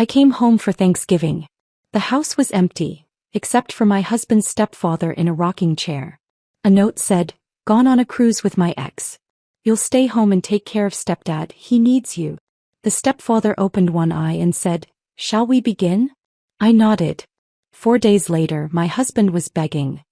I came home for Thanksgiving. The house was empty, except for my husband's stepfather in a rocking chair. A note said, "Gone on a cruise with my ex. You'll stay home and take care of stepdad, he needs you." The stepfather opened one eye and said, "Shall we begin?" I nodded. 4 days later, my husband was begging.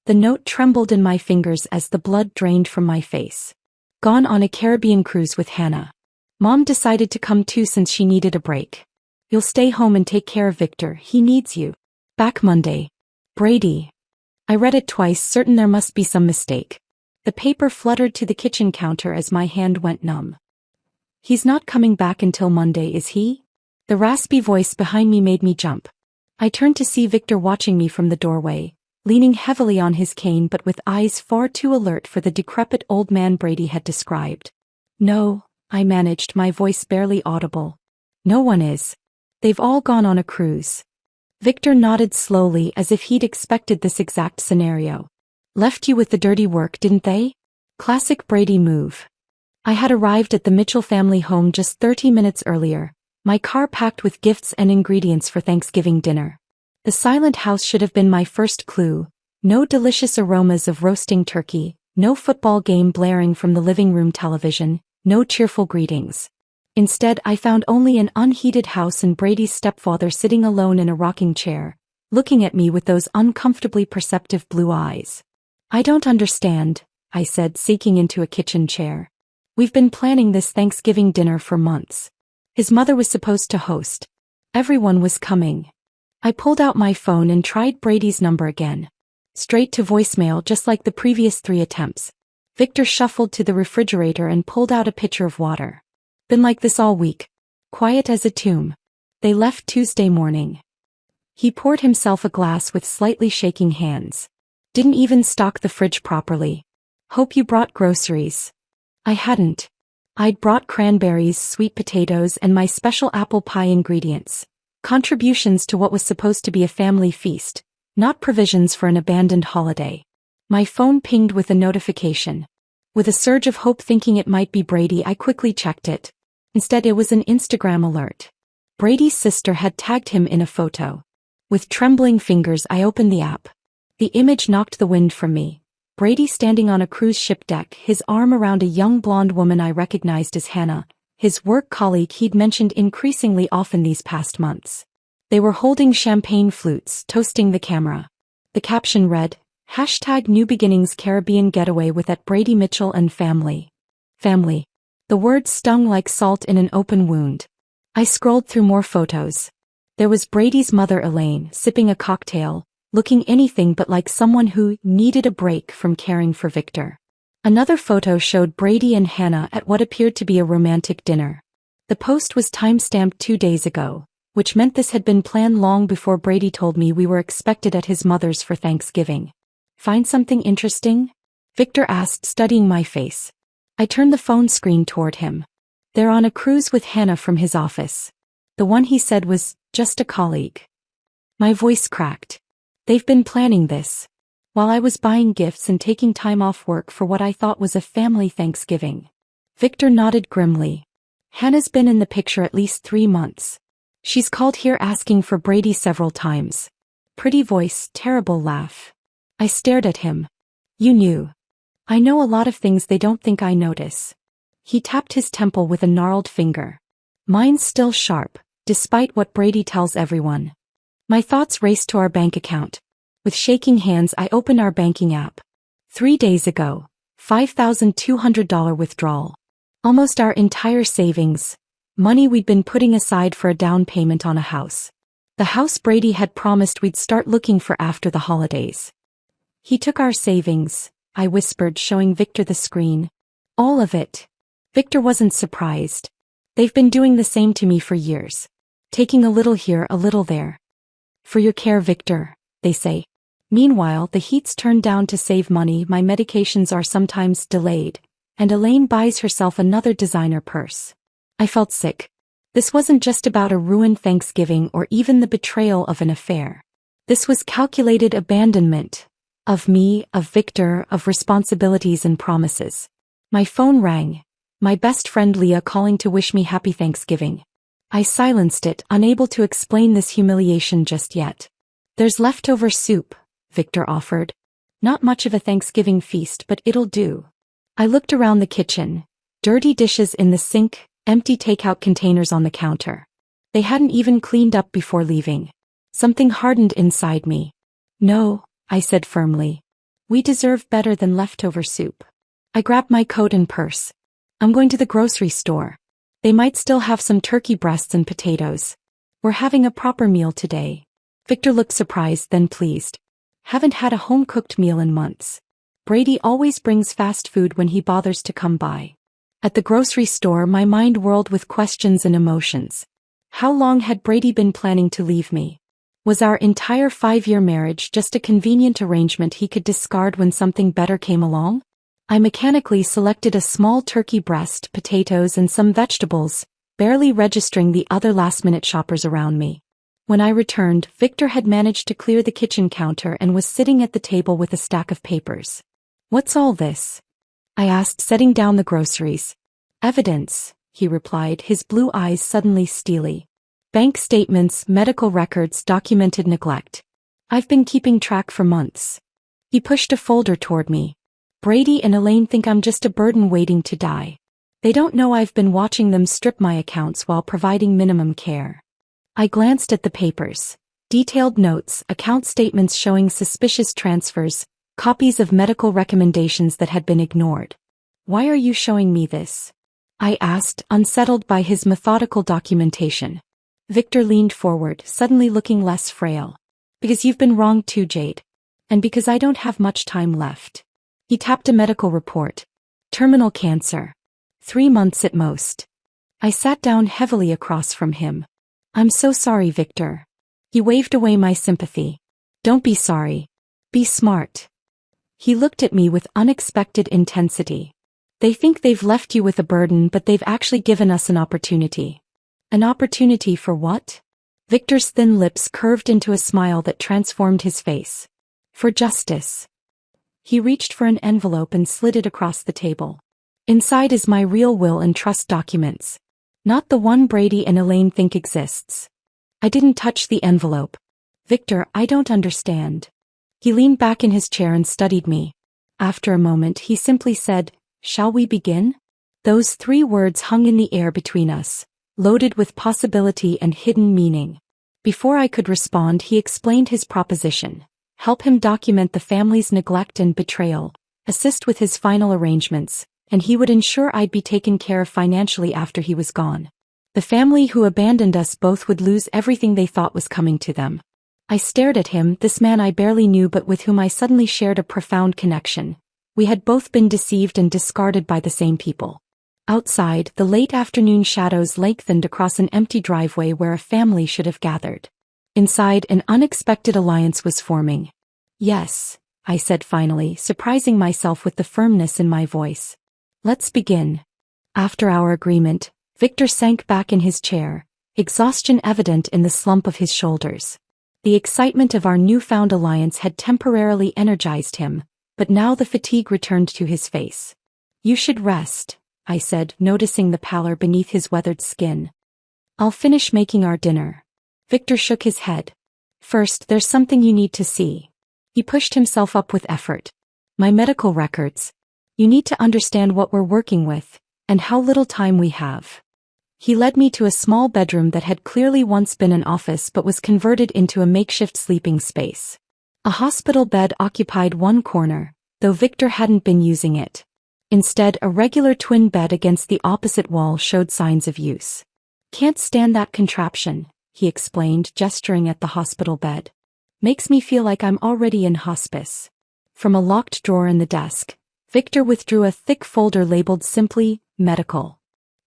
The note trembled in my fingers as the blood drained from my face. Gone on a Caribbean cruise with Hannah. Mom decided to come too since she needed a break. You'll stay home and take care of Victor, he needs you. Back Monday. Brady. I read it twice, certain there must be some mistake. The paper fluttered to the kitchen counter as my hand went numb. He's not coming back until Monday, is he? The raspy voice behind me made me jump. I turned to see Victor watching me from the doorway, leaning heavily on his cane but with eyes far too alert for the decrepit old man Brady had described. "No," I managed, my voice barely audible. "No one is. They've all gone on a cruise." Victor nodded slowly as if he'd expected this exact scenario. "Left you with the dirty work, didn't they?" Classic Brady move. I had arrived at the Mitchell family home just 30 minutes earlier, my car packed with gifts and ingredients for Thanksgiving dinner. The silent house should have been my first clue. No delicious aromas of roasting turkey, no football game blaring from the living room television, no cheerful greetings. Instead, I found only an unheated house and Brady's stepfather sitting alone in a rocking chair, looking at me with those uncomfortably perceptive blue eyes. "I don't understand," I said, sinking into a kitchen chair. "We've been planning this Thanksgiving dinner for months. His mother was supposed to host. Everyone was coming." I pulled out my phone and tried Brady's number again. Straight to voicemail, just like the previous 3 attempts. Victor shuffled to the refrigerator and pulled out a pitcher of water. "Been like this all week. Quiet as a tomb. They left Tuesday morning." He poured himself a glass with slightly shaking hands. "Didn't even stock the fridge properly. Hope you brought groceries." I hadn't. I'd brought cranberries, sweet potatoes, and my special apple pie ingredients. Contributions to what was supposed to be a family feast, not provisions for an abandoned holiday. My phone pinged with a notification. With a surge of hope thinking it might be Brady, I quickly checked it. Instead, it was an Instagram alert. Brady's sister had tagged him in a photo. With trembling fingers, I opened the app. The image knocked the wind from me. Brady standing on a cruise ship deck, his arm around a young blonde woman I recognized as Hannah, his work colleague he'd mentioned increasingly often these past months. They were holding champagne flutes, toasting the camera. The caption read, #New Beginnings Caribbean Getaway with at Brady Mitchell and Family. Family. The word stung like salt in an open wound. I scrolled through more photos. There was Brady's mother Elaine, sipping a cocktail, looking anything but like someone who needed a break from caring for Victor. Another photo showed Brady and Hannah at what appeared to be a romantic dinner. The post was time-stamped 2 days ago, which meant this had been planned long before Brady told me we were expected at his mother's for Thanksgiving. "Find something interesting?" Victor asked, studying my face. I turned the phone screen toward him. "They're on a cruise with Hannah from his office. The one he said was just a colleague." My voice cracked. "They've been planning this while I was buying gifts and taking time off work for what I thought was a family Thanksgiving." Victor nodded grimly. "Hannah's been in the picture at least 3 months. She's called here asking for Brady several times." Pretty voice, terrible laugh. I stared at him. "You knew." "I know a lot of things they don't think I notice." He tapped his temple with a gnarled finger. "Mine's still sharp, despite what Brady tells everyone." My thoughts raced to our bank account. With shaking hands, I opened our banking app. 3 days ago, $5,200 withdrawal. Almost our entire savings. Money we'd been putting aside for a down payment on a house. The house Brady had promised we'd start looking for after the holidays. "He took our savings," I whispered, showing Victor the screen. "All of it." Victor wasn't surprised. "They've been doing the same to me for years. Taking a little here, a little there. For your care, Victor, they say. Meanwhile, the heat's turned down to save money, my medications are sometimes delayed, and Elaine buys herself another designer purse." I felt sick. This wasn't just about a ruined Thanksgiving or even the betrayal of an affair. This was calculated abandonment. Of me, of Victor, of responsibilities and promises. My phone rang. My best friend Leah calling to wish me happy Thanksgiving. I silenced it, unable to explain this humiliation just yet. There's leftover soup, Victor offered. Not much of a Thanksgiving feast, but it'll do. I looked around the kitchen. Dirty dishes in the sink, empty takeout containers on the counter. They hadn't even cleaned up before leaving. Something hardened inside me. No, I said firmly. We deserve better than leftover soup. I grabbed my coat and purse. I'm going to the grocery store. They might still have some turkey breasts and potatoes. We're having a proper meal today. Victor looked surprised, then pleased. Haven't had a home-cooked meal in months. Brady always brings fast food when he bothers to come by. At the grocery store, my mind whirled with questions and emotions. How long had Brady been planning to leave me? Was our entire 5-year marriage just a convenient arrangement he could discard when something better came along? I mechanically selected a small turkey breast, potatoes, and some vegetables, barely registering the other last-minute shoppers around me. When I returned, Victor had managed to clear the kitchen counter and was sitting at the table with a stack of papers. What's all this? I asked, setting down the groceries. Evidence, he replied, his blue eyes suddenly steely. Bank statements, medical records, documented neglect. I've been keeping track for months. He pushed a folder toward me. Brady and Elaine think I'm just a burden waiting to die. They don't know I've been watching them strip my accounts while providing minimum care. I glanced at the papers. Detailed notes, account statements showing suspicious transfers, copies of medical recommendations that had been ignored. Why are you showing me this? I asked, unsettled by his methodical documentation. Victor leaned forward, suddenly looking less frail. Because you've been wrong too, Jade. And because I don't have much time left. He tapped a medical report. Terminal cancer. 3 months at most. I sat down heavily across from him. I'm so sorry, Victor. He waved away my sympathy. Don't be sorry. Be smart. He looked at me with unexpected intensity. They think they've left you with a burden, but they've actually given us an opportunity. An opportunity for what? Victor's thin lips curved into a smile that transformed his face. For justice. He reached for an envelope and slid it across the table. Inside is my real will and trust documents. Not the one Brady and Elaine think exists. I didn't touch the envelope. Victor, I don't understand. He leaned back in his chair and studied me. After a moment, he simply said, "Shall we begin?" Those 3 words hung in the air between us, loaded with possibility and hidden meaning. Before I could respond, he explained his proposition. Help him document the family's neglect and betrayal, assist with his final arrangements, and he would ensure I'd be taken care of financially after he was gone. The family who abandoned us both would lose everything they thought was coming to them. I stared at him, this man I barely knew but with whom I suddenly shared a profound connection. We had both been deceived and discarded by the same people. Outside, the late afternoon shadows lengthened across an empty driveway where a family should have gathered. Inside, an unexpected alliance was forming. Yes, I said finally, surprising myself with the firmness in my voice. Let's begin. After our agreement, Victor sank back in his chair, exhaustion evident in the slump of his shoulders. The excitement of our newfound alliance had temporarily energized him, but now the fatigue returned to his face. You should rest, I said, noticing the pallor beneath his weathered skin. I'll finish making our dinner. Victor shook his head. First, there's something you need to see. He pushed himself up with effort. My medical records. You need to understand what we're working with, and how little time we have. He led me to a small bedroom that had clearly once been an office but was converted into a makeshift sleeping space. A hospital bed occupied one corner, though Victor hadn't been using it. Instead, a regular twin bed against the opposite wall showed signs of use. Can't stand that contraption, he explained, gesturing at the hospital bed. Makes me feel like I'm already in hospice. From a locked drawer in the desk, Victor withdrew a thick folder labeled simply, medical.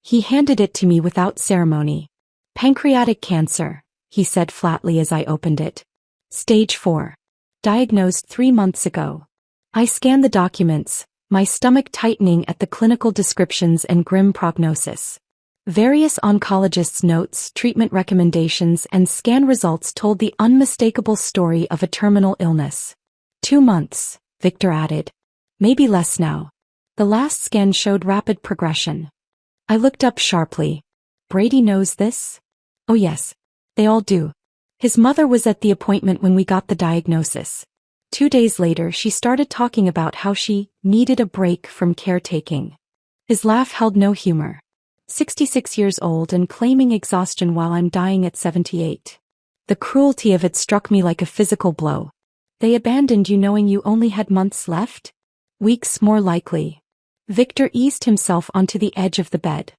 He handed it to me without ceremony. Pancreatic cancer, he said flatly as I opened it. Stage 4. Diagnosed 3 months ago. I scanned the documents, my stomach tightening at the clinical descriptions and grim prognosis. Various oncologists' notes, treatment recommendations, and scan results told the unmistakable story of a terminal illness. 2 months, Victor added. Maybe less now. The last scan showed rapid progression. I looked up sharply. Brady knows this? Oh yes. They all do. His mother was at the appointment when we got the diagnosis. 2 days later she started talking about how she needed a break from caretaking. His laugh held no humor. 66 years old and claiming exhaustion while I'm dying at 78. The cruelty of it struck me like a physical blow. They abandoned you knowing you only had months left? Weeks more likely. Victor eased himself onto the edge of the bed.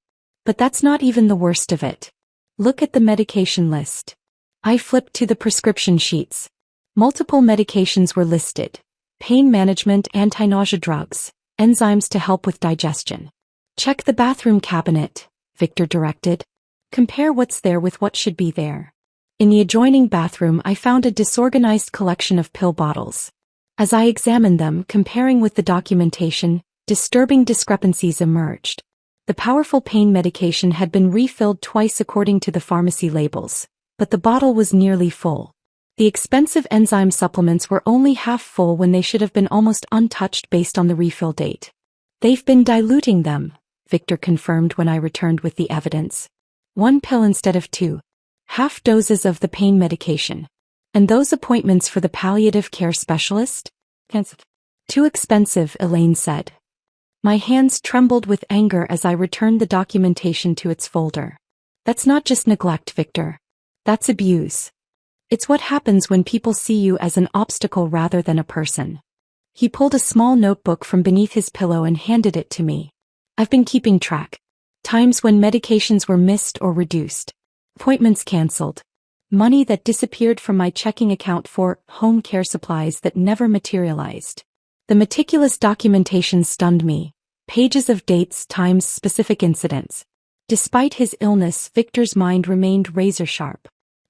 But that's not even the worst of it. Look at the medication list. I flipped to the prescription sheets. Multiple medications were listed. Pain management, anti-nausea drugs, enzymes to help with digestion. Check the bathroom cabinet, Victor directed. Compare what's there with what should be there. In the adjoining bathroom I found a disorganized collection of pill bottles. As I examined them, comparing with the documentation, disturbing discrepancies emerged. The powerful pain medication had been refilled twice according to the pharmacy labels, but the bottle was nearly full. The expensive enzyme supplements were only half full when they should have been almost untouched based on the refill date. They've been diluting them, Victor confirmed when I returned with the evidence. 1 pill instead of 2. Half doses of the pain medication. And those appointments for the palliative care specialist? Too expensive, Elaine said. My hands trembled with anger as I returned the documentation to its folder. That's not just neglect, Victor. That's abuse. It's what happens when people see you as an obstacle rather than a person. He pulled a small notebook from beneath his pillow and handed it to me. I've been keeping track. Times when medications were missed or reduced. Appointments canceled. Money that disappeared from my checking account for home care supplies that never materialized. The meticulous documentation stunned me. Pages of dates, times, specific incidents. Despite his illness, Victor's mind remained razor-sharp.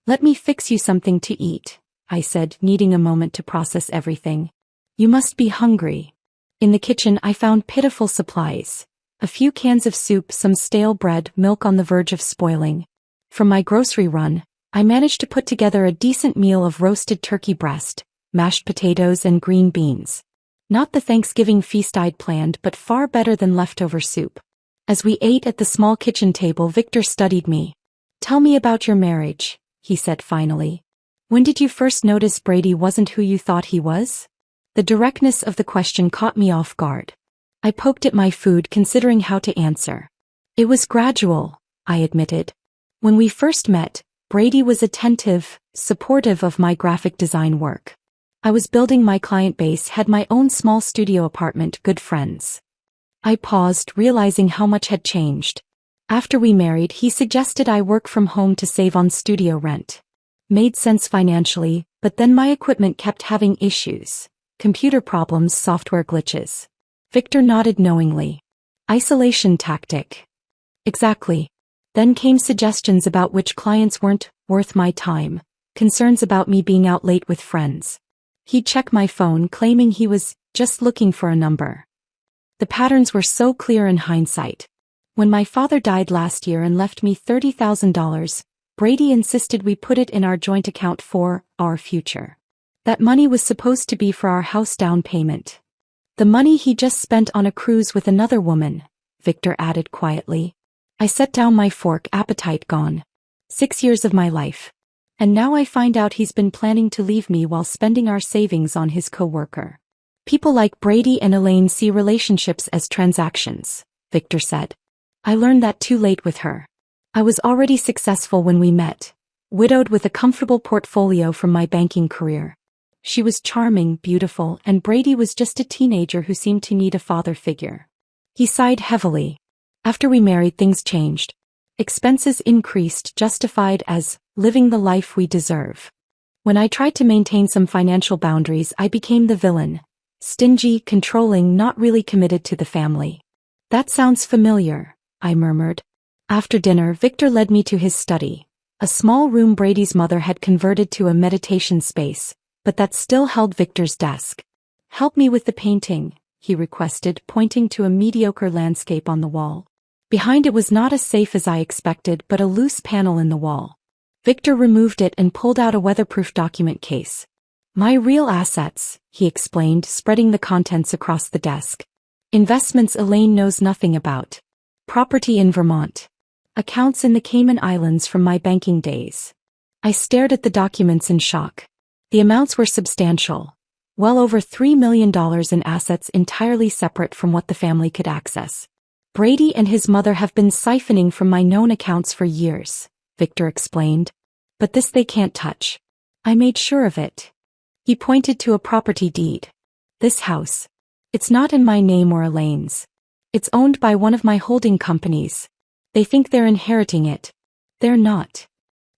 Let me fix you something to eat, I said, needing a moment to process everything. You must be hungry. In the kitchen I found pitiful supplies. A few cans of soup, some stale bread, milk on the verge of spoiling. From my grocery run, I managed to put together a decent meal of roasted turkey breast, mashed potatoes and green beans. Not the Thanksgiving feast I'd planned, but far better than leftover soup. As we ate at the small kitchen table, Victor studied me. Tell me about your marriage, he said finally. When did you first notice Brady wasn't who you thought he was? The directness of the question caught me off guard. I poked at my food, considering how to answer. It was gradual, I admitted. When we first met, Brady was attentive, supportive of my graphic design work. I was building my client base, had my own small studio apartment, good friends. I paused, realizing how much had changed. After we married, he suggested I work from home to save on studio rent. Made sense financially, but then my equipment kept having issues. Computer problems, software glitches. Victor nodded knowingly. Isolation tactic. Exactly. Then came suggestions about which clients weren't worth my time, concerns about me being out late with friends. He'd check my phone, claiming he was just looking for a number. The patterns were so clear in hindsight. When my father died last year and left me $30,000, Brady insisted we put it in our joint account for our future. That money was supposed to be for our house down payment. The money he just spent on a cruise with another woman, Victor added quietly. I set down my fork, appetite gone. 6 years of my life. And now I find out he's been planning to leave me while spending our savings on his co-worker. People like Brady and Elaine see relationships as transactions, Victor said. I learned that too late with her. I was already successful when we met, widowed with a comfortable portfolio from my banking career. She was charming, beautiful, and Brady was just a teenager who seemed to need a father figure. He sighed heavily. After we married, things changed. Expenses increased, justified as living the life we deserve. When I tried to maintain some financial boundaries, I became the villain. Stingy, controlling, not really committed to the family. That sounds familiar, I murmured. After dinner, Victor led me to his study. A small room Brady's mother had converted to a meditation space, but that still held Victor's desk. Help me with the painting, he requested, pointing to a mediocre landscape on the wall. Behind it was not as safe as I expected, but a loose panel in the wall. Victor removed it and pulled out a weatherproof document case. My real assets, he explained, spreading the contents across the desk. Investments Elaine knows nothing about. Property in Vermont. accounts in the Cayman Islands from my banking days. I stared at the documents in shock. The amounts were substantial. Well over $3 million in assets entirely separate from what the family could access. Brady and his mother have been siphoning from my known accounts for years, Victor explained. But this they can't touch. I made sure of it. He pointed to a property deed. This house. It's not in my name or Elaine's. It's owned by one of my holding companies. They think they're inheriting it. They're not.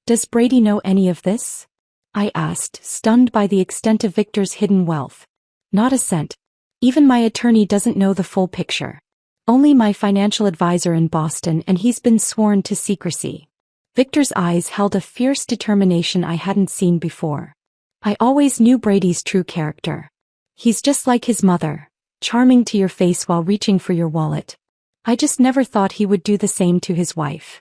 Does Brady know any of this? I asked, stunned by the extent of Victor's hidden wealth. Not a cent. Even my attorney doesn't know the full picture. Only my financial advisor in Boston, and he's been sworn to secrecy. Victor's eyes held a fierce determination I hadn't seen before. I always knew Brady's true character. He's just like his mother, charming to your face while reaching for your wallet. I just never thought he would do the same to his wife.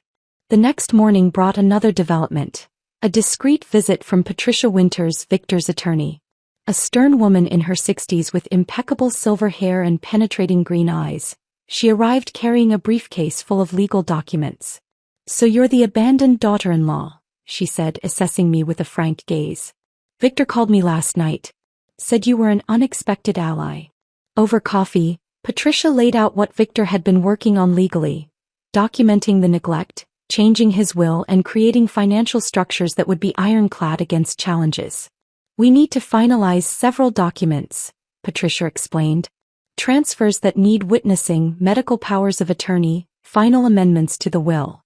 The next morning brought another development. A discreet visit from Patricia Winters, Victor's attorney. A stern woman in her 60s with impeccable silver hair and penetrating green eyes. She arrived carrying a briefcase full of legal documents. "So you're the abandoned daughter-in-law," she said, assessing me with a frank gaze. "Victor called me last night. Said you were an unexpected ally." Over coffee, Patricia laid out what Victor had been working on legally, documenting the neglect, changing his will, and creating financial structures that would be ironclad against challenges. "We need to finalize several documents," Patricia explained. "Transfers that need witnessing, medical powers of attorney, final amendments to the will."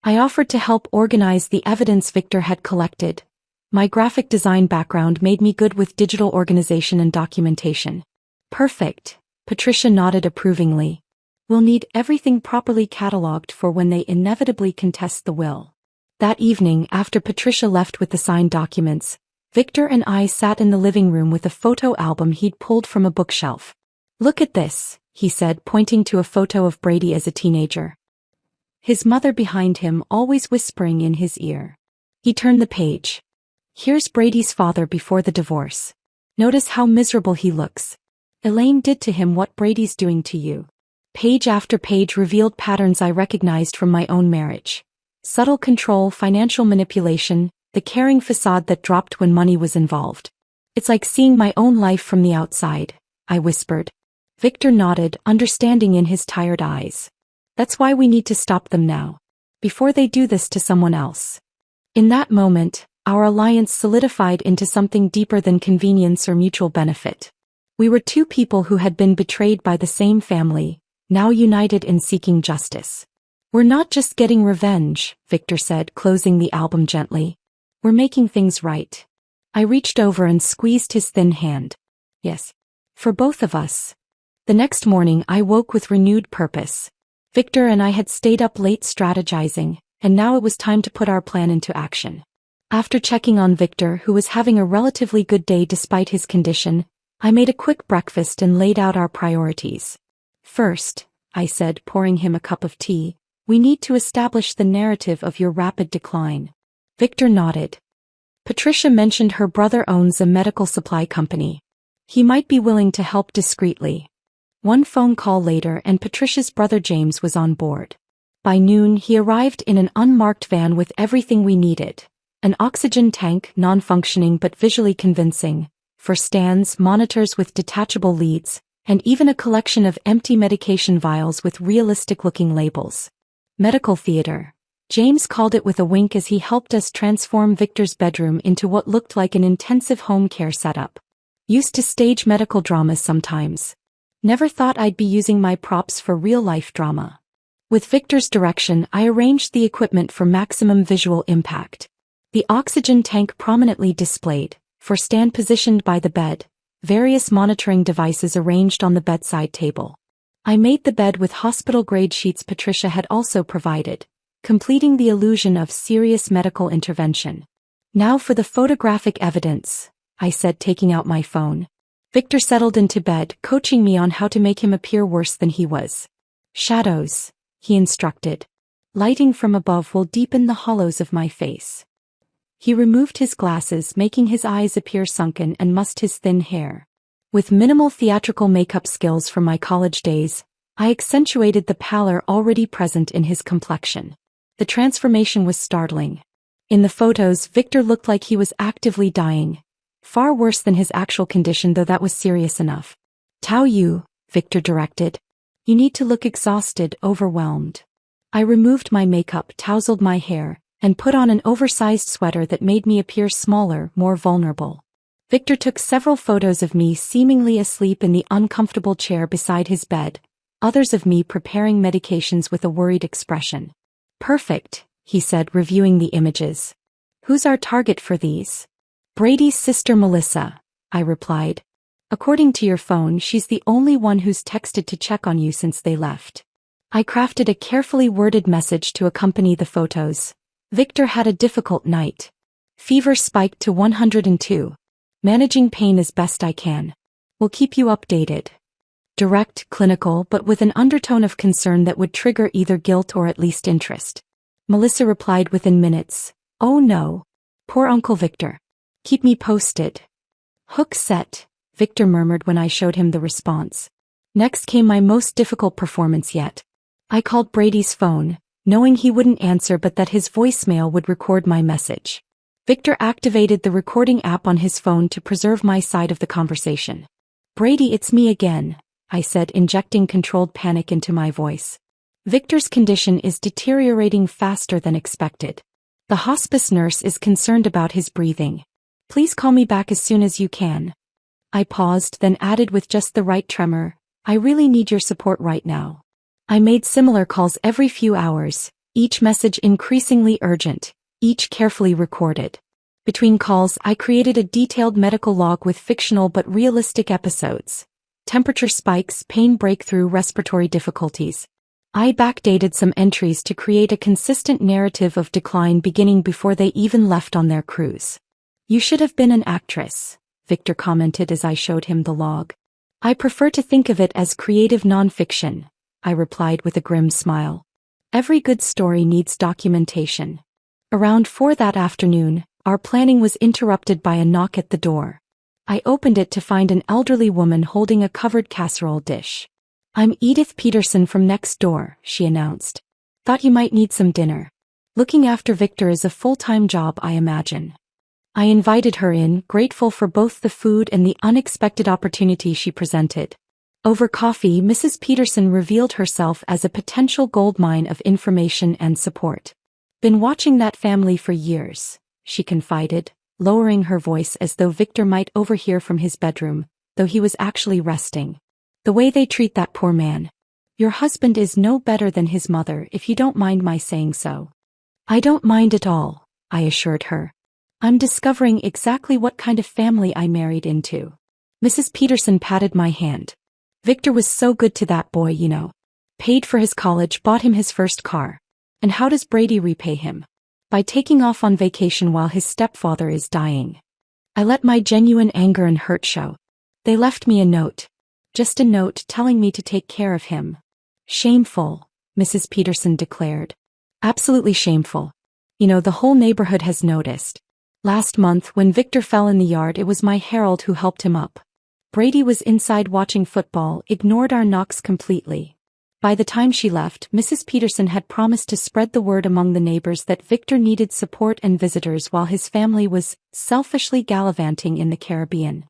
I offered to help organize the evidence Victor had collected. My graphic design background made me good with digital organization and documentation. "Perfect," Patricia nodded approvingly. "We'll need everything properly cataloged for when they inevitably contest the will." That evening, after Patricia left with the signed documents, Victor and I sat in the living room with a photo album he'd pulled from a bookshelf. "Look at this," he said, pointing to a photo of Brady as a teenager. His mother behind him, always whispering in his ear. He turned the page. "Here's Brady's father before the divorce. Notice how miserable he looks. Elaine did to him what Brady's doing to you." Page after page revealed patterns I recognized from my own marriage. Subtle control, financial manipulation, the caring facade that dropped when money was involved. "It's like seeing my own life from the outside," I whispered. Victor nodded, understanding in his tired eyes. "That's why we need to stop them now. Before they do this to someone else." In that moment, our alliance solidified into something deeper than convenience or mutual benefit. We were two people who had been betrayed by the same family, now united in seeking justice. "We're not just getting revenge," Victor said, closing the album gently. "We're making things right." I reached over and squeezed his thin hand. "Yes. For both of us." The next morning I woke with renewed purpose. Victor and I had stayed up late strategizing, and now it was time to put our plan into action. After checking on Victor, who was having a relatively good day despite his condition, I made a quick breakfast and laid out our priorities. "First," I said, pouring him a cup of tea, "we need to establish the narrative of your rapid decline." Victor nodded. Patricia mentioned her brother owns a medical supply company. He might be willing to help discreetly. One phone call later and Patricia's brother James was on board. By noon he arrived in an unmarked van with everything we needed. An oxygen tank, non-functioning but visually convincing, for stands, monitors with detachable leads, and even a collection of empty medication vials with realistic-looking labels. "Medical theater," James called it with a wink as he helped us transform Victor's bedroom into what looked like an intensive home care setup. "Used to stage medical dramas sometimes. Never thought I'd be using my props for real-life drama." With Victor's direction, I arranged the equipment for maximum visual impact. The oxygen tank prominently displayed, for stand positioned by the bed, various monitoring devices arranged on the bedside table. I made the bed with hospital-grade sheets Patricia had also provided, completing the illusion of serious medical intervention. "Now for the photographic evidence," I said, taking out my phone. Victor settled into bed, coaching me on how to make him appear worse than he was. "Shadows," he instructed. "Lighting from above will deepen the hollows of my face." He removed his glasses, making his eyes appear sunken, and mussed his thin hair. With minimal theatrical makeup skills from my college days, I accentuated the pallor already present in his complexion. The transformation was startling. In the photos, Victor looked like he was actively dying. Far worse than his actual condition, though that was serious enough. Tao Yu, Victor directed. You need to look exhausted, overwhelmed. I removed my makeup, tousled my hair, and put on an oversized sweater that made me appear smaller, more vulnerable. Victor took several photos of me seemingly asleep in the uncomfortable chair beside his bed, others of me preparing medications with a worried expression. Perfect, he said, reviewing the images. Who's our target for these? Brady's sister Melissa, I replied. According to your phone, she's the only one who's texted to check on you since they left. I crafted a carefully worded message to accompany the photos. Victor had a difficult night. Fever spiked to 102. Managing pain as best I can. We'll keep you updated. Direct, clinical, but with an undertone of concern that would trigger either guilt or at least interest. Melissa replied within minutes. Oh no. Poor Uncle Victor. Keep me posted. Hook set, Victor murmured when I showed him the response. Next came my most difficult performance yet. I called Brady's phone, knowing he wouldn't answer but that his voicemail would record my message. Victor activated the recording app on his phone to preserve my side of the conversation. Brady, it's me again, I said, injecting controlled panic into my voice. Victor's condition is deteriorating faster than expected. The hospice nurse is concerned about his breathing. Please call me back as soon as you can. I paused, then added with just the right tremor, I really need your support right now. I made similar calls every few hours, each message increasingly urgent, each carefully recorded. Between calls, I created a detailed medical log with fictional but realistic episodes. Temperature spikes, pain breakthrough, respiratory difficulties. I backdated some entries to create a consistent narrative of decline beginning before they even left on their cruise. You should have been an actress, Victor commented as I showed him the log. I prefer to think of it as creative nonfiction, I replied with a grim smile. Every good story needs documentation. Around 4 that afternoon, our planning was interrupted by a knock at the door. I opened it to find an elderly woman holding a covered casserole dish. I'm Edith Peterson from next door, she announced. Thought you might need some dinner. Looking after Victor is a full-time job, I imagine. I invited her in, grateful for both the food and the unexpected opportunity she presented. Over coffee, Mrs. Peterson revealed herself as a potential goldmine of information and support. Been watching that family for years, she confided, lowering her voice as though Victor might overhear from his bedroom, though he was actually resting. The way they treat that poor man. Your husband is no better than his mother, if you don't mind my saying so. I don't mind at all, I assured her. I'm discovering exactly what kind of family I married into. Mrs. Peterson patted my hand. Victor was so good to that boy, you know. Paid for his college, bought him his first car. And how does Brady repay him? By taking off on vacation while his stepfather is dying. I let my genuine anger and hurt show. They left me a note. Just a note telling me to take care of him. Shameful, Mrs. Peterson declared. Absolutely shameful. You know, the whole neighborhood has noticed. Last month, when Victor fell in the yard, it was my Harold who helped him up. Brady was inside watching football, ignored our knocks completely. By the time she left, Mrs. Peterson had promised to spread the word among the neighbors that Victor needed support and visitors while his family was selfishly gallivanting in the Caribbean.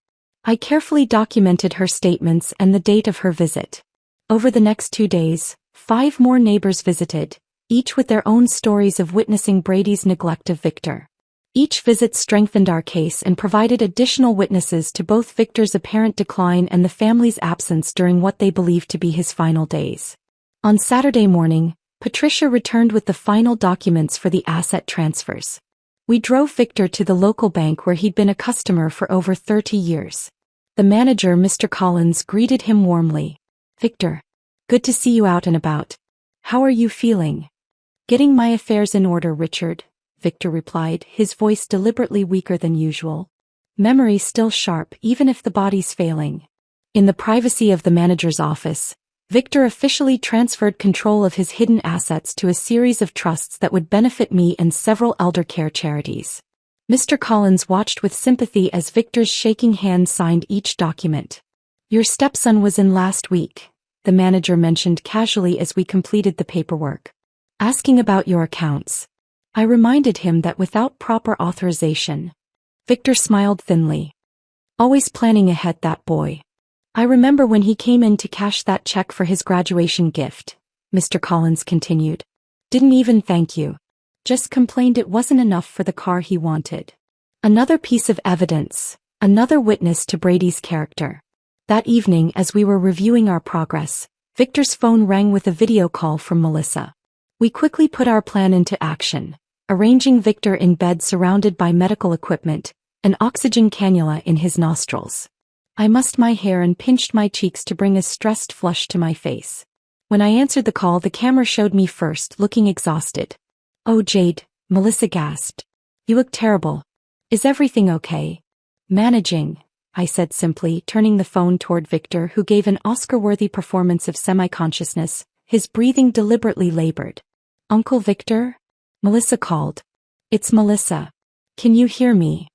I carefully documented her statements and the date of her visit. Over the next 2 days, 5 more neighbors visited, each with their own stories of witnessing Brady's neglect of Victor. Each visit strengthened our case and provided additional witnesses to both Victor's apparent decline and the family's absence during what they believed to be his final days. On Saturday morning, Patricia returned with the final documents for the asset transfers. We drove Victor to the local bank where he'd been a customer for over 30 years. The manager, Mr. Collins, greeted him warmly. Victor, good to see you out and about. How are you feeling? Getting my affairs in order, Richard, Victor replied, his voice deliberately weaker than usual. Memory still sharp, even if the body's failing. In the privacy of the manager's office, Victor officially transferred control of his hidden assets to a series of trusts that would benefit me and several elder care charities. Mr. Collins watched with sympathy as Victor's shaking hand signed each document. Your stepson was in last week, the manager mentioned casually as we completed the paperwork. asking about your accounts. I reminded him that without proper authorization. Victor smiled thinly. Always planning ahead, that boy. I remember when he came in to cash that check for his graduation gift, Mr. Collins continued. Didn't even thank you. Just complained it wasn't enough for the car he wanted. Another piece of evidence, another witness to Brady's character. That evening, as we were reviewing our progress, Victor's phone rang with a video call from Melissa. We quickly put our plan into action, arranging Victor in bed surrounded by medical equipment, an oxygen cannula in his nostrils. I mussed my hair and pinched my cheeks to bring a stressed flush to my face. When I answered the call, the camera showed me first, looking exhausted. Oh, Jade, Melissa gasped. You look terrible. Is everything okay? Managing, I said simply, turning the phone toward Victor, who gave an Oscar-worthy performance of semi-consciousness, his breathing deliberately labored. Uncle Victor? Melissa called. It's Melissa. Can you hear me?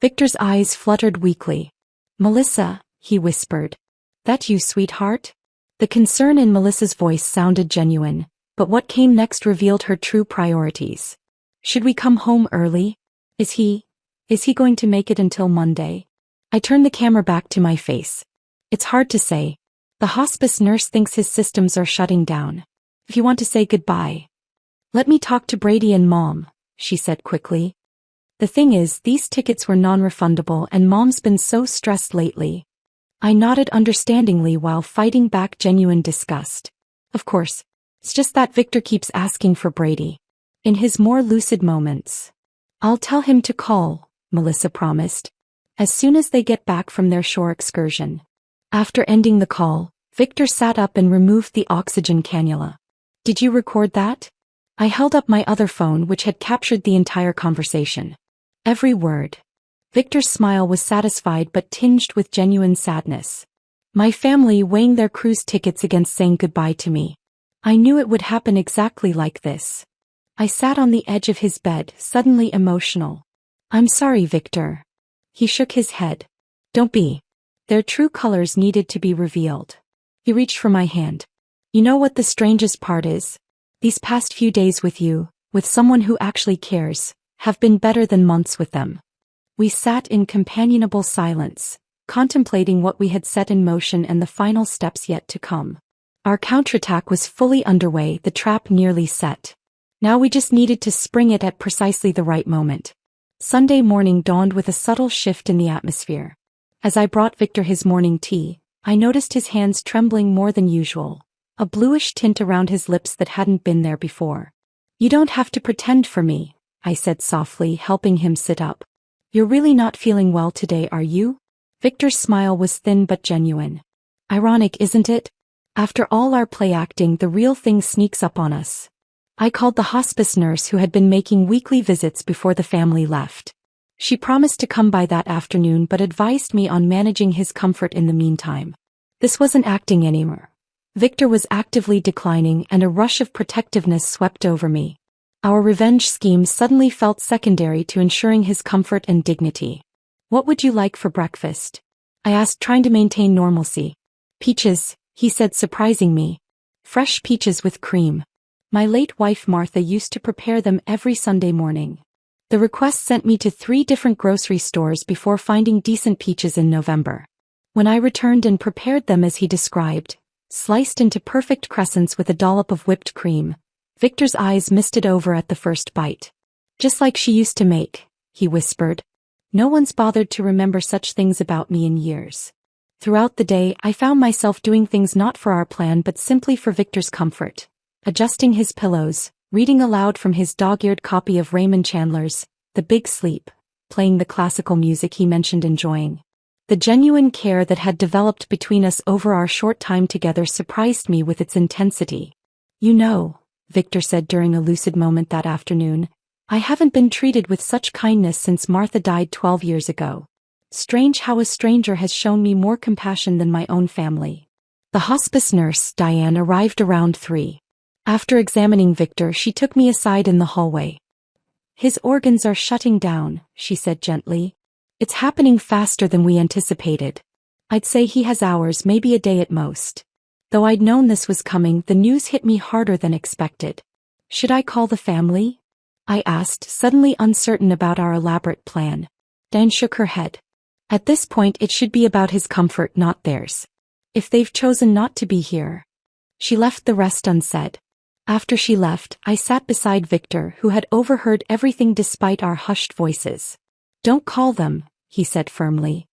Victor's eyes fluttered weakly. Melissa, he whispered. That you, sweetheart? The concern in Melissa's voice sounded genuine, but what came next revealed her true priorities. Should we come home early? Is he going to make it until Monday? I turned the camera back to my face. It's hard to say. The hospice nurse thinks his systems are shutting down. If you want to say goodbye. Let me talk to Brady and Mom, she said quickly. The thing is, these tickets were non-refundable and Mom's been so stressed lately. I nodded understandingly while fighting back genuine disgust. Of course, it's just that Victor keeps asking for Brady. In his more lucid moments. I'll tell him to call, Melissa promised, as soon as they get back from their shore excursion. After ending the call, Victor sat up and removed the oxygen cannula. Did you record that? I held up my other phone, which had captured the entire conversation. Every word. Victor's smile was satisfied but tinged with genuine sadness. My family weighing their cruise tickets against saying goodbye to me. I knew it would happen exactly like this. I sat on the edge of his bed, suddenly emotional. I'm sorry, Victor. He shook his head. Don't be. Their true colors needed to be revealed. He reached for my hand. You know what the strangest part is? These past few days with you, with someone who actually cares, have been better than months with them. We sat in companionable silence, contemplating what we had set in motion and the final steps yet to come. Our counterattack was fully underway, the trap nearly set. Now we just needed to spring it at precisely the right moment. Sunday morning dawned with a subtle shift in the atmosphere. As I brought Victor his morning tea, I noticed his hands trembling more than usual, a bluish tint around his lips that hadn't been there before. You don't have to pretend for me, I said softly, helping him sit up. You're really not feeling well today, are you? Victor's smile was thin but genuine. Ironic, isn't it? After all our play acting, the real thing sneaks up on us. I called the hospice nurse who had been making weekly visits before the family left. She promised to come by that afternoon but advised me on managing his comfort in the meantime. This wasn't acting anymore. Victor was actively declining and a rush of protectiveness swept over me. Our revenge scheme suddenly felt secondary to ensuring his comfort and dignity. What would you like for breakfast? I asked, trying to maintain normalcy. Peaches, he said, surprising me. Fresh peaches with cream. My late wife Martha used to prepare them every Sunday morning. The request sent me to 3 different grocery stores before finding decent peaches in November. When I returned and prepared them as he described, sliced into perfect crescents with a dollop of whipped cream, Victor's eyes misted over at the first bite. Just like she used to make, he whispered. No one's bothered to remember such things about me in years. Throughout the day, I found myself doing things not for our plan but simply for Victor's comfort. Adjusting his pillows, reading aloud from his dog-eared copy of Raymond Chandler's The Big Sleep, playing the classical music he mentioned enjoying. The genuine care that had developed between us over our short time together surprised me with its intensity. You know, Victor said during a lucid moment that afternoon, I haven't been treated with such kindness since Martha died 12 years ago. Strange how a stranger has shown me more compassion than my own family. The hospice nurse, Diane, arrived around 3. After examining Victor, she took me aside in the hallway. His organs are shutting down, she said gently. It's happening faster than we anticipated. I'd say he has hours, maybe a day at most. Though I'd known this was coming, the news hit me harder than expected. Should I call the family? I asked, suddenly uncertain about our elaborate plan. Dan shook her head. At this point it should be about his comfort, not theirs. If they've chosen not to be here. She left the rest unsaid. After she left, I sat beside Victor, who had overheard everything despite our hushed voices. Don't call them, he said firmly.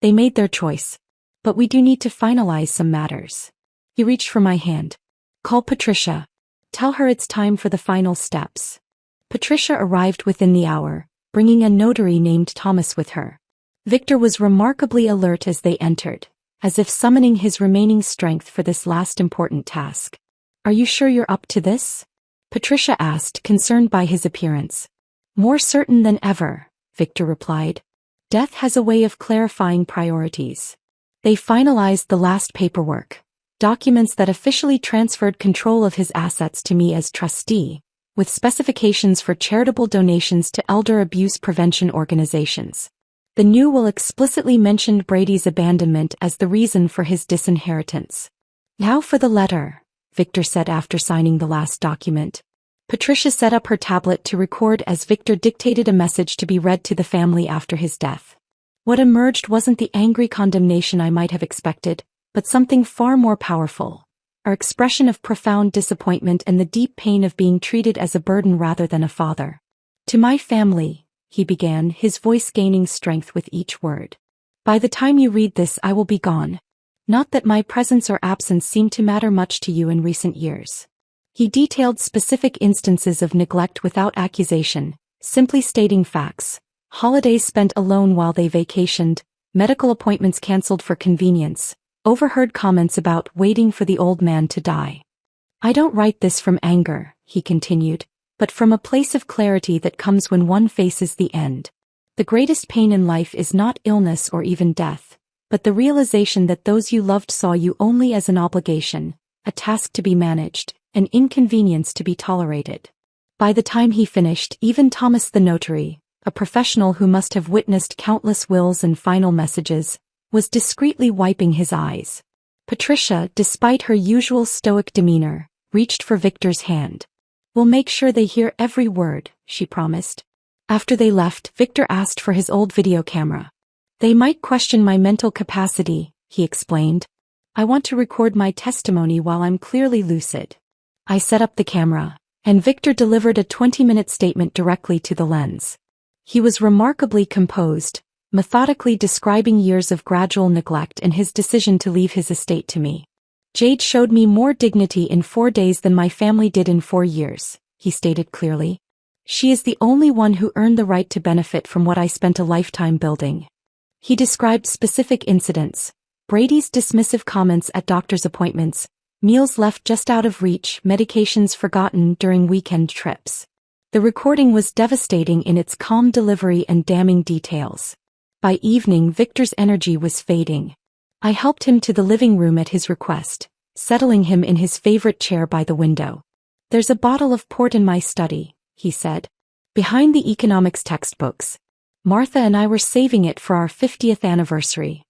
They made their choice. But we do need to finalize some matters. He reached for my hand. Call Patricia. Tell her it's time for the final steps. Patricia arrived within the hour, bringing a notary named Thomas with her. Victor was remarkably alert as they entered, as if summoning his remaining strength for this last important task. Are you sure you're up to this? Patricia asked, concerned by his appearance. More certain than ever, Victor replied. Death has a way of clarifying priorities. They finalized the last paperwork, documents that officially transferred control of his assets to me as trustee, with specifications for charitable donations to elder abuse prevention organizations. The new will explicitly mentioned Brady's abandonment as the reason for his disinheritance. Now for the letter, Victor said after signing the last document. Patricia set up her tablet to record as Victor dictated a message to be read to the family after his death. What emerged wasn't the angry condemnation I might have expected, but something far more powerful. Our expression of profound disappointment and the deep pain of being treated as a burden rather than a father. To my family, he began, his voice gaining strength with each word. By the time you read this, I will be gone. Not that my presence or absence seemed to matter much to you in recent years. He detailed specific instances of neglect without accusation, simply stating facts. Holidays spent alone while they vacationed, medical appointments cancelled for convenience, overheard comments about waiting for the old man to die. I don't write this from anger, he continued, but from a place of clarity that comes when one faces the end. The greatest pain in life is not illness or even death, but the realization that those you loved saw you only as an obligation, a task to be managed, an inconvenience to be tolerated. By the time he finished, even Thomas the notary, a professional who must have witnessed countless wills and final messages, was discreetly wiping his eyes. Patricia, despite her usual stoic demeanor, reached for Victor's hand. We'll make sure they hear every word, she promised. After they left, Victor asked for his old video camera. They might question my mental capacity, he explained. I want to record my testimony while I'm clearly lucid. I set up the camera, and Victor delivered a 20-minute statement directly to the lens. He was remarkably composed, methodically describing years of gradual neglect and his decision to leave his estate to me. Jade showed me more dignity in 4 days than my family did in 4 years, he stated clearly. She is the only one who earned the right to benefit from what I spent a lifetime building. He described specific incidents, Brady's dismissive comments at doctor's appointments, meals left just out of reach, medications forgotten during weekend trips. The recording was devastating in its calm delivery and damning details. By evening, Victor's energy was fading. I helped him to the living room at his request, settling him in his favorite chair by the window. There's a bottle of port in my study, he said. Behind the economics textbooks. Martha and I were saving it for our 50th anniversary.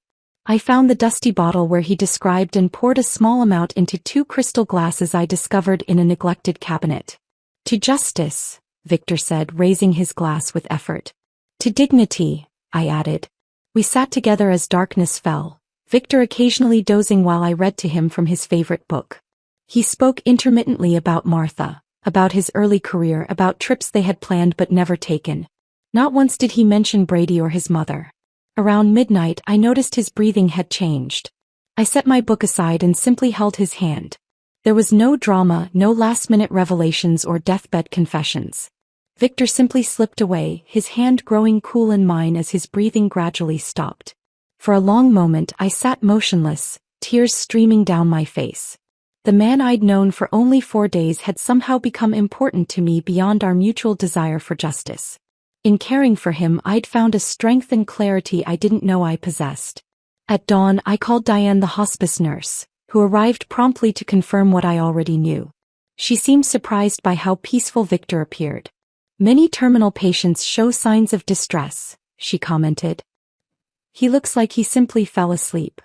I found the dusty bottle where he described and poured a small amount into 2 crystal glasses I discovered in a neglected cabinet. To justice, Victor said, raising his glass with effort. To dignity, I added. We sat together as darkness fell, Victor occasionally dozing while I read to him from his favorite book. He spoke intermittently about Martha, about his early career, about trips they had planned but never taken. Not once did he mention Brady or his mother. Around midnight, I noticed his breathing had changed. I set my book aside and simply held his hand. There was no drama, no last-minute revelations or deathbed confessions. Victor simply slipped away, his hand growing cool in mine as his breathing gradually stopped. For a long moment I sat motionless, tears streaming down my face. The man I'd known for only 4 days had somehow become important to me beyond our mutual desire for justice. In caring for him, I'd found a strength and clarity I didn't know I possessed. At dawn, I called Diane, the hospice nurse, who arrived promptly to confirm what I already knew. She seemed surprised by how peaceful Victor appeared. Many terminal patients show signs of distress, she commented. He looks like he simply fell asleep.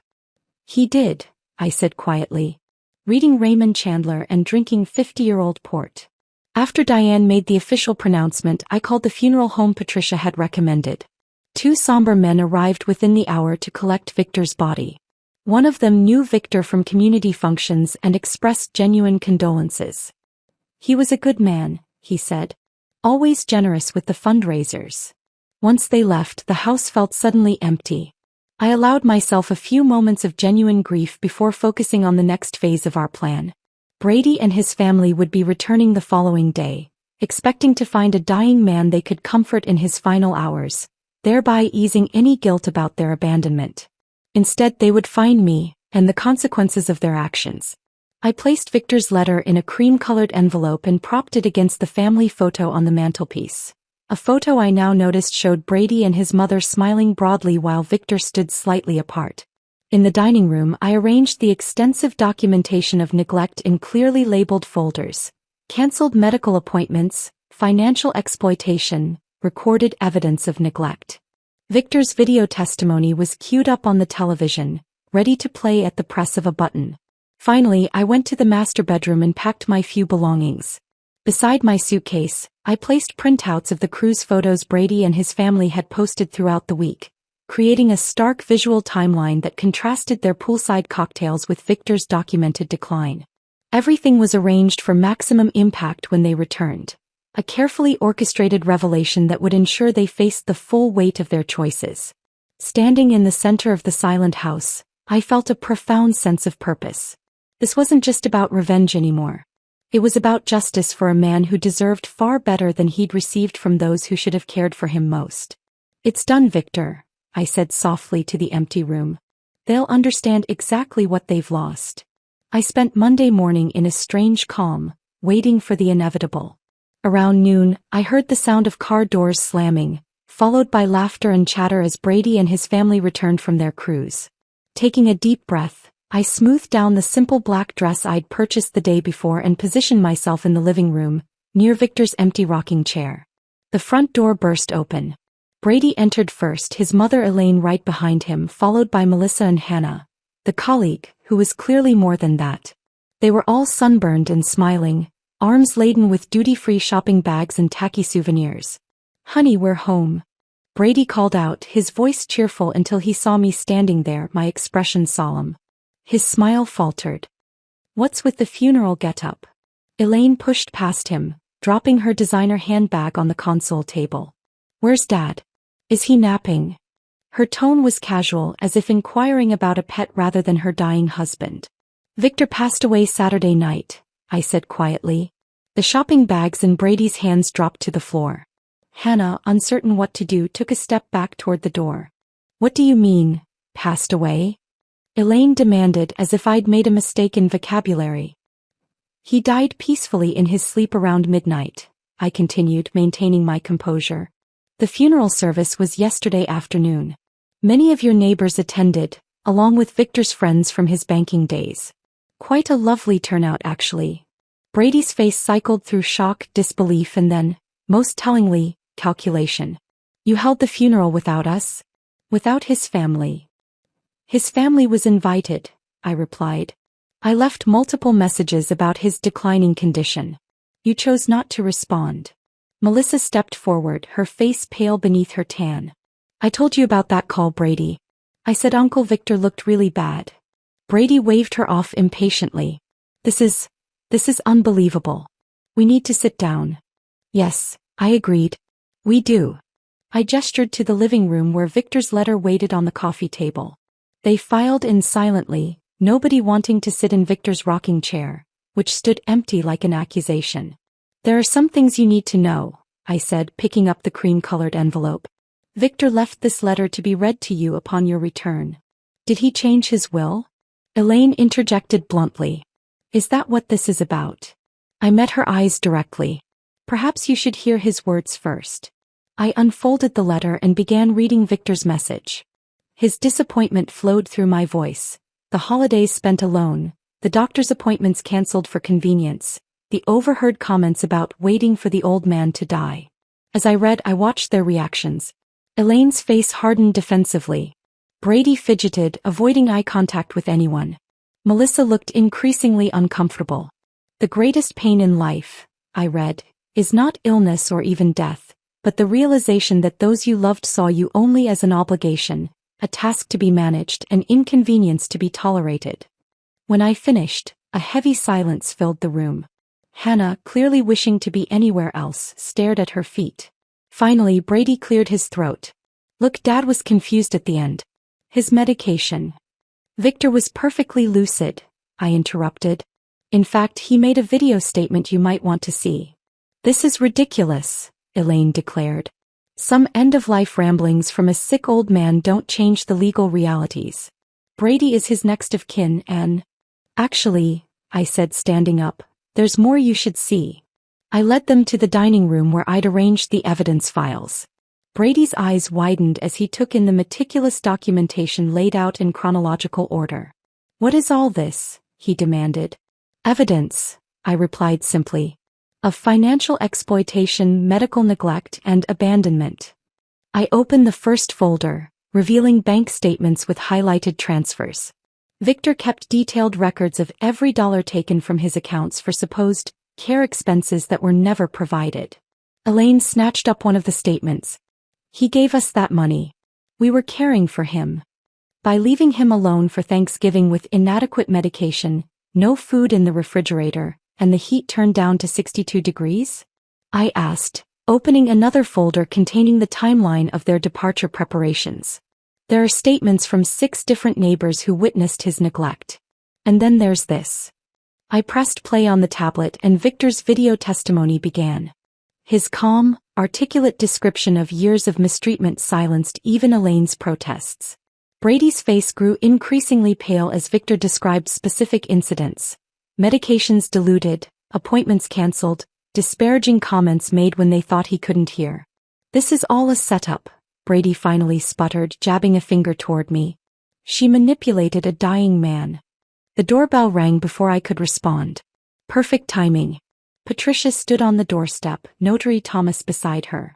He did, I said quietly, reading Raymond Chandler and drinking 50-year-old port. After Diane made the official pronouncement, I called the funeral home Patricia had recommended. 2 somber men arrived within the hour to collect Victor's body. One of them knew Victor from community functions and expressed genuine condolences. He was a good man, he said. Always generous with the fundraisers. Once they left, the house felt suddenly empty. I allowed myself a few moments of genuine grief before focusing on the next phase of our plan. Brady and his family would be returning the following day, expecting to find a dying man they could comfort in his final hours, thereby easing any guilt about their abandonment. Instead, they would find me, and the consequences of their actions. I placed Victor's letter in a cream-colored envelope and propped it against the family photo on the mantelpiece. A photo I now noticed showed Brady and his mother smiling broadly while Victor stood slightly apart. In the dining room, I arranged the extensive documentation of neglect in clearly labeled folders: canceled medical appointments, financial exploitation, recorded evidence of neglect. Victor's video testimony was queued up on the television, ready to play at the press of a button. Finally, I went to the master bedroom and packed my few belongings. Beside my suitcase, I placed printouts of the cruise photos Brady and his family had posted throughout the week, creating a stark visual timeline that contrasted their poolside cocktails with Victor's documented decline. Everything was arranged for maximum impact when they returned. A carefully orchestrated revelation that would ensure they faced the full weight of their choices. Standing in the center of the silent house, I felt a profound sense of purpose. This wasn't just about revenge anymore. It was about justice for a man who deserved far better than he'd received from those who should have cared for him most. "It's done, Victor," I said softly to the empty room. "They'll understand exactly what they've lost." I spent Monday morning in a strange calm, waiting for the inevitable. Around noon, I heard the sound of car doors slamming, followed by laughter and chatter as Brady and his family returned from their cruise. Taking a deep breath, I smoothed down the simple black dress I'd purchased the day before and positioned myself in the living room, near Victor's empty rocking chair. The front door burst open. Brady entered first, his mother Elaine right behind him, followed by Melissa and Hannah, the colleague, who was clearly more than that. They were all sunburned and smiling, arms laden with duty-free shopping bags and tacky souvenirs. "Honey, we're home," Brady called out, his voice cheerful until he saw me standing there, my expression solemn. His smile faltered. "What's with the funeral getup?" Elaine pushed past him, dropping her designer handbag on the console table. "Where's Dad? Is he napping?" Her tone was casual, as if inquiring about a pet rather than her dying husband. "Victor passed away Saturday night," I said quietly. The shopping bags in Brady's hands dropped to the floor. Hannah, uncertain what to do, took a step back toward the door. "What do you mean, passed away?" Elaine demanded, as if I'd made a mistake in vocabulary. "He died peacefully in his sleep around midnight," I continued, maintaining my composure. "The funeral service was yesterday afternoon. Many of your neighbors attended, along with Victor's friends from his banking days. Quite a lovely turnout, actually." Brady's face cycled through shock, disbelief, and then, most tellingly, calculation. "You held the funeral without us?" "Without his family." "His family was invited," I replied. "I left multiple messages about his declining condition. You chose not to respond." Melissa stepped forward, her face pale beneath her tan. "I told you about that call, Brady. I said Uncle Victor looked really bad." Brady waved her off impatiently. This is unbelievable. We need to sit down." "Yes," I agreed. "We do." I gestured to the living room where Victor's letter waited on the coffee table. They filed in silently, nobody wanting to sit in Victor's rocking chair, which stood empty like an accusation. "There are some things you need to know," I said, picking up the cream-colored envelope. "Victor left this letter to be read to you upon your return." "Did he change his will?" Elaine interjected bluntly. "Is that what this is about?" I met her eyes directly. "Perhaps you should hear his words first." I unfolded the letter and began reading Victor's message. His disappointment flowed through my voice. The holidays spent alone, the doctor's appointments cancelled for convenience, the overheard comments about waiting for the old man to die. As I read, I watched their reactions. Elaine's face hardened defensively. Brady fidgeted, avoiding eye contact with anyone. Melissa looked increasingly uncomfortable. "The greatest pain in life," I read, is not illness or even death, but the realization that those you loved saw you only as an obligation, a task to be managed, an inconvenience to be tolerated. When I finished, a heavy silence filled the room. Hannah, clearly wishing to be anywhere else, stared at her feet. Finally, Brady cleared his throat. Look, Dad was confused at the end. His medication. Victor was perfectly lucid, I interrupted. In fact, he made a video statement you might want to see. This is ridiculous, Elaine declared. Some end-of-life ramblings from a sick old man don't change the legal realities. Brady is his next of kin and... Actually, I said, standing up, there's more you should see. I led them to the dining room where I'd arranged the evidence files. Brady's eyes widened as he took in the meticulous documentation laid out in chronological order. What is all this? He demanded. Evidence, I replied simply. Of financial exploitation, medical neglect, and abandonment. I opened the first folder, revealing bank statements with highlighted transfers. Victor kept detailed records of every dollar taken from his accounts for supposed care expenses that were never provided. Elaine snatched up one of the statements. He gave us that money. We were caring for him. By leaving him alone for Thanksgiving with inadequate medication, no food in the refrigerator, and the heat turned down to 62 degrees? I asked, opening another folder containing the timeline of their departure preparations. There are statements from 6 different neighbors who witnessed his neglect. And then there's this. I pressed play on the tablet and Victor's video testimony began. His calm, articulate description of years of mistreatment silenced even Elaine's protests. Brady's face grew increasingly pale as Victor described specific incidents. Medications diluted, appointments cancelled, disparaging comments made when they thought he couldn't hear. This is all a setup, Brady finally sputtered, jabbing a finger toward me. She manipulated a dying man. The doorbell rang before I could respond. Perfect timing. Patricia stood on the doorstep, Notary Thomas beside her.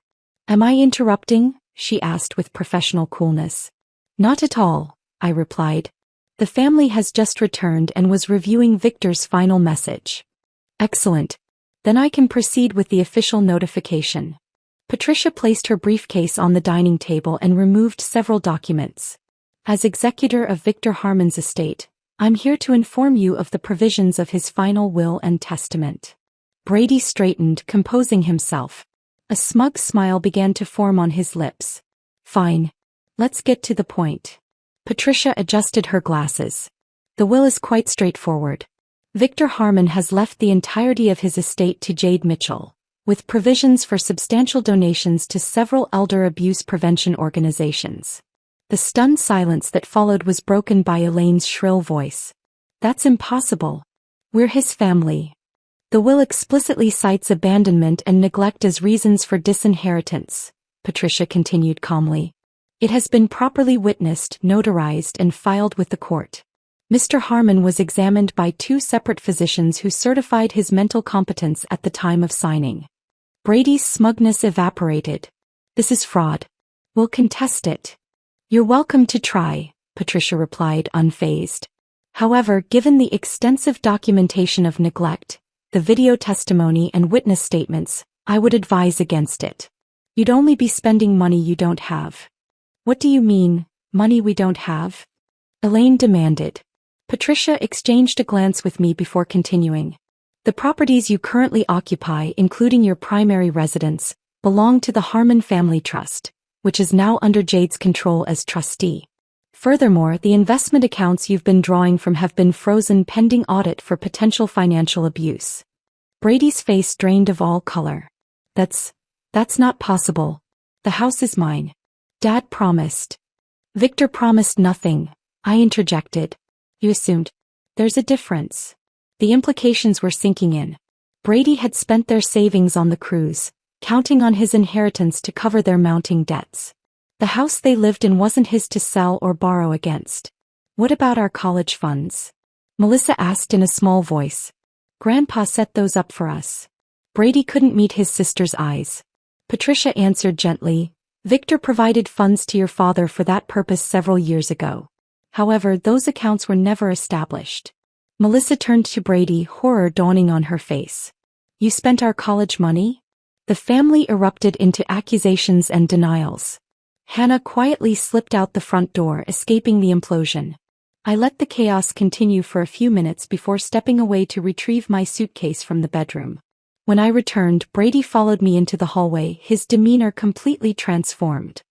Am I interrupting? She asked with professional coolness. Not at all, I replied. The family has just returned and was reviewing Victor's final message. Excellent. Then I can proceed with the official notification. Patricia placed her briefcase on the dining table and removed several documents. As executor of Victor Harmon's estate, I'm here to inform you of the provisions of his final will and testament. Brady straightened, composing himself. A smug smile began to form on his lips. Fine. Let's get to the point. Patricia adjusted her glasses. The will is quite straightforward. Victor Harmon has left the entirety of his estate to Jade Mitchell, with provisions for substantial donations to several elder abuse prevention organizations. The stunned silence that followed was broken by Elaine's shrill voice. That's impossible. We're his family. The will explicitly cites abandonment and neglect as reasons for disinheritance, Patricia continued calmly. It has been properly witnessed, notarized, and filed with the court. Mr. Harmon was examined by 2 separate physicians who certified his mental competence at the time of signing. Brady's smugness evaporated. This is fraud. We'll contest it. You're welcome to try, Patricia replied, unfazed. However, given the extensive documentation of neglect, the video testimony and witness statements, I would advise against it. You'd only be spending money you don't have. What do you mean, money we don't have? Elaine demanded. Patricia exchanged a glance with me before continuing. The properties you currently occupy, including your primary residence, belong to the Harmon Family Trust, which is now under Jade's control as trustee. Furthermore, the investment accounts you've been drawing from have been frozen pending audit for potential financial abuse. Brady's face drained of all color. That's not possible. The house is mine. Dad promised. Victor promised nothing, I interjected. You assumed. There's a difference. The implications were sinking in. Brady had spent their savings on the cruise, counting on his inheritance to cover their mounting debts. The house they lived in wasn't his to sell or borrow against. What about our college funds? Melissa asked in a small voice. Grandpa set those up for us. Brady couldn't meet his sister's eyes. Patricia answered gently, Victor provided funds to your father for that purpose several years ago. However, those accounts were never established. Melissa turned to Brady, horror dawning on her face. You spent our college money? The family erupted into accusations and denials. Hannah quietly slipped out the front door, escaping the implosion. I let the chaos continue for a few minutes before stepping away to retrieve my suitcase from the bedroom. When I returned, Brady followed me into the hallway, his demeanor completely transformed.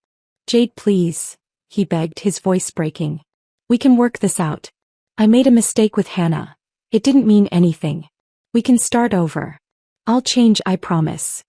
"Jade, please," he begged, his voice breaking. "We can work this out. I made a mistake with Hannah. It didn't mean anything. We can start over. I'll change, I promise."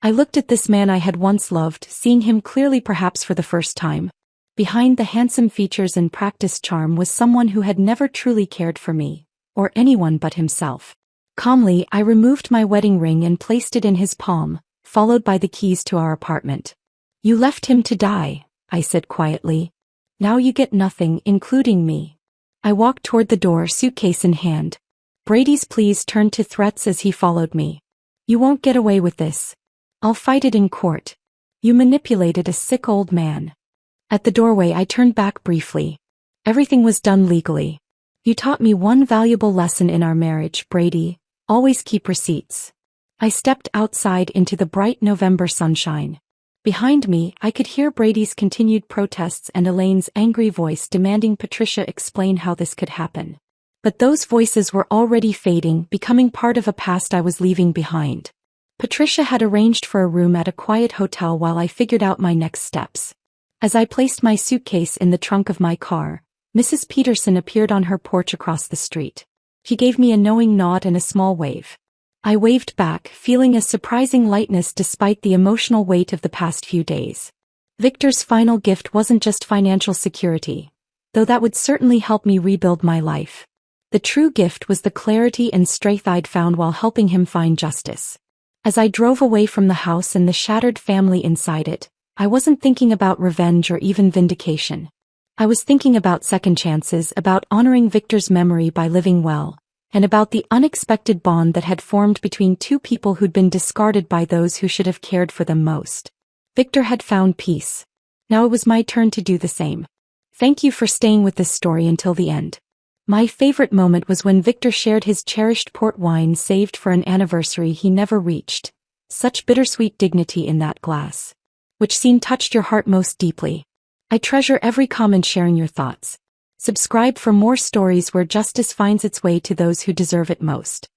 I looked at this man I had once loved, seeing him clearly, perhaps for the first time. Behind the handsome features and practiced charm was someone who had never truly cared for me, or anyone but himself. Calmly, I removed my wedding ring and placed it in his palm, followed by the keys to our apartment. "You left him to die," I said quietly. "Now you get nothing, including me." I walked toward the door, suitcase in hand. Brady's pleas turned to threats as he followed me. "You won't get away with this. I'll fight it in court. You manipulated a sick old man." At the doorway I turned back briefly. "Everything was done legally. You taught me one valuable lesson in our marriage, Brady. Always keep receipts." I stepped outside into the bright November sunshine. Behind me, I could hear Brady's continued protests and Elaine's angry voice demanding Patricia explain how this could happen. But those voices were already fading, becoming part of a past I was leaving behind. Patricia had arranged for a room at a quiet hotel while I figured out my next steps. As I placed my suitcase in the trunk of my car, Mrs. Peterson appeared on her porch across the street. She gave me a knowing nod and a small wave. I waved back, feeling a surprising lightness despite the emotional weight of the past few days. Victor's final gift wasn't just financial security, though that would certainly help me rebuild my life. The true gift was the clarity and strength I'd found while helping him find justice. As I drove away from the house and the shattered family inside it, I wasn't thinking about revenge or even vindication. I was thinking about second chances, about honoring Victor's memory by living well, and about the unexpected bond that had formed between two people who'd been discarded by those who should have cared for them most. Victor had found peace. Now it was my turn to do the same. Thank you for staying with this story until the end. My favorite moment was when Victor shared his cherished port wine saved for an anniversary he never reached. Such bittersweet dignity in that glass. Which scene touched your heart most deeply? I treasure every comment sharing your thoughts. Subscribe for more stories where justice finds its way to those who deserve it most.